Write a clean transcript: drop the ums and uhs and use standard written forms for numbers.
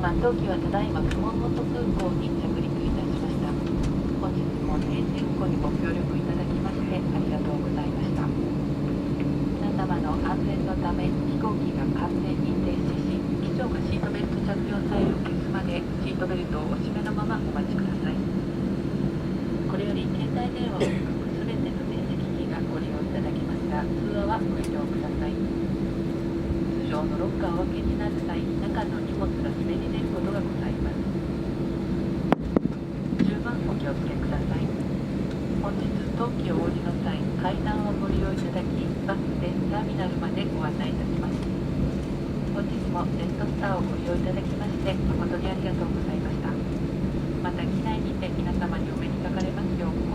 様、当機はただいま熊本空港に着陸いたしました。本日も定時運航にご協力いただきましてありがとうございました。皆様の安全のため飛行機が完全に停止し、機長がシートベルト着用サインを消すまでシートベルトをお締めのままお待ちください。これより携帯電話を含むすべての電子機器がご利用いただけますが、通話はご遠慮ください。通常のロッカーをお開けになる際、中の荷物が滑り出ることがございます。十分お気をつけください。本日、当機をお降りの際、階段をご利用いただき、バスでターミナルまでご案内いたします。本日もジェットスターをご利用いただきまして、誠にありがとうございました。また機内にて皆様にお目にかかれますよう